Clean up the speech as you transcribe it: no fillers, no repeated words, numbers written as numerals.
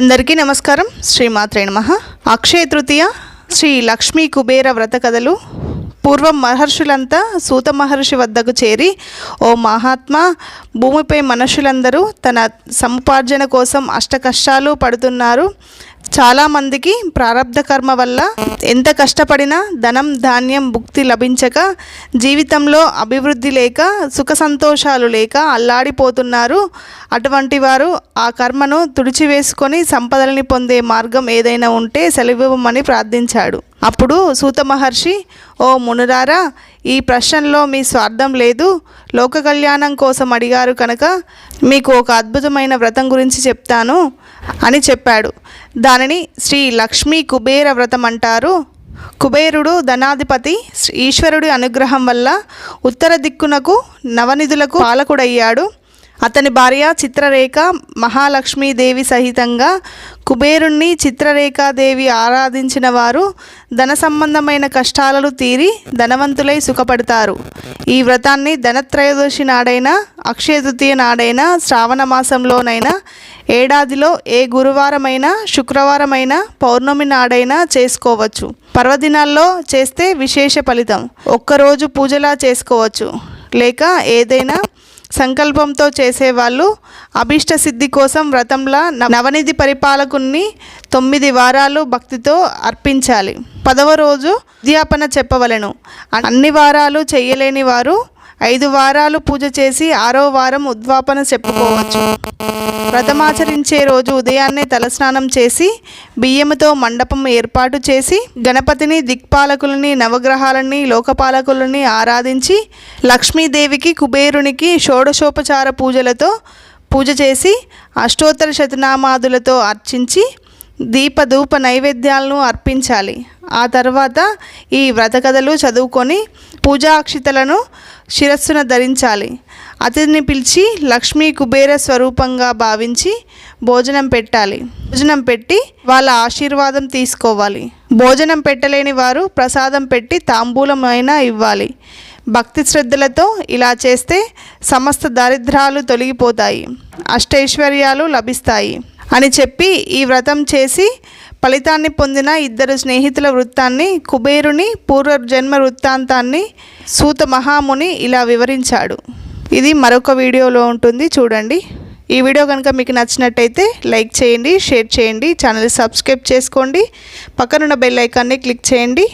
అందరికీ నమస్కారం. శ్రీమాత్రే నమః. అక్షయ తృతీయ శ్రీ లక్ష్మీ కుబేర వ్రత కథలు. పూర్వం మహర్షులంతా సూత మహర్షి వద్దకు చేరి, ఓ మహాత్మా, భూమిపై మనుషులందరూ తన సముపార్జన కోసం అష్టకష్టాలు పడుతున్నారు. చాలామందికి ప్రారబ్ధ కర్మ వల్ల ఎంత కష్టపడినా ధనం ధాన్యం భుక్తి లభించక, జీవితంలో అభివృద్ధి లేక, సుఖ సంతోషాలు లేక అల్లాడిపోతున్నారు. అటువంటి వారు ఆ కర్మను తుడిచివేసుకొని సంపదలని పొందే మార్గం ఏదైనా ఉంటే సెలవివ్వమని ప్రార్థించాడు. అప్పుడు సూత మహర్షి, ఓ మునురారా, ఈ ప్రశ్నలో మీ స్వార్థం లేదు, లోక కళ్యాణం కోసం అడిగారు కనుక మీకు ఒక అద్భుతమైన వ్రతం గురించి చెప్తాను అని చెప్పాడు. దానిని శ్రీ లక్ష్మీ కుబేర వ్రతం అంటారు. కుబేరుడు ధనాధిపతి. ఈశ్వరుడి అనుగ్రహం వల్ల ఉత్తర దిక్కునకు నవనిధులకు పాలకుడయ్యాడు. అతని భార్య చిత్రరేఖ మహాలక్ష్మీదేవి సహితంగా కుబేరుణ్ణి చిత్రరేఖాదేవి ఆరాధించిన వారు ధన సంబంధమైన కష్టాలను తీరి ధనవంతులై సుఖపడతారు. ఈ వ్రతాన్ని ధనత్రయోదశి నాడైనా, అక్షయ తృతీయ నాడైనా, శ్రావణ మాసంలోనైనా, ఏడాదిలో ఏ గురువారమైనా, శుక్రవారమైనా, పౌర్ణమి నాడైనా చేసుకోవచ్చు. పర్వదినాల్లో చేస్తే విశేష ఫలితం. ఒక్కరోజు పూజలా చేసుకోవచ్చు. లేక ఏదైనా సంకల్పంతో చేసేవాళ్ళు అభీష్ట సిద్ధి కోసం వ్రతంలా నవనిధి పరిపాలకుని 9 వారాలు భక్తితో అర్పించాలి. 10వ రోజు ఉద్యాపన చెప్పవలెను. అన్ని వారాలు చేయలేని వారు 5 వారాలు పూజ చేసి 6వ వారం ఉద్వాపన చెప్పుకోవచ్చు. వ్రతమాచరించే రోజు ఉదయాన్నే తలస్నానం చేసి బియ్యముతో మండపం ఏర్పాటు చేసి గణపతిని, దిక్పాలకులని, నవగ్రహాలని, లోకపాలకులని ఆరాధించి లక్ష్మీదేవికి, కుబేరునికి షోడశోపచార పూజలతో పూజ చేసి అష్టోత్తర శతనామాదులతో అర్చించి దీపధూప నైవేద్యాలను అర్పించాలి. ఆ తర్వాత ఈ వ్రత కథలు చదువుకొని పూజాక్షితలను శిరస్సున ధరించాలి. అతిథిని పిలిచి లక్ష్మీ కుబేర స్వరూపంగా భావించి భోజనం పెట్టాలి. భోజనం పెట్టి వాళ్ళ ఆశీర్వాదం తీసుకోవాలి. భోజనం పెట్టలేని వారు ప్రసాదం పెట్టి తాంబూలమైనా ఇవ్వాలి. భక్తి శ్రద్ధలతో ఇలా చేస్తే సమస్త దారిద్ర్యాలు తొలగిపోతాయి, అష్టైశ్వర్యాలు లభిస్తాయి అని చెప్పి ఈ వ్రతం చేసి ఫలితాన్ని పొందిన 2 స్నేహితుల వృత్తాన్ని, కుబేరుని పూర్వజన్మ వృత్తాంతాన్ని సూత మహాముని ఇలా వివరించాడు. ఇది మరొక వీడియోలో ఉంటుంది, చూడండి. ఈ వీడియో కనుక మీకు నచ్చినట్టయితే లైక్ చేయండి, షేర్ చేయండి, ఛానల్ సబ్స్క్రైబ్ చేసుకోండి, పక్కనున్న బెల్ ఐకాన్ని క్లిక్ చేయండి.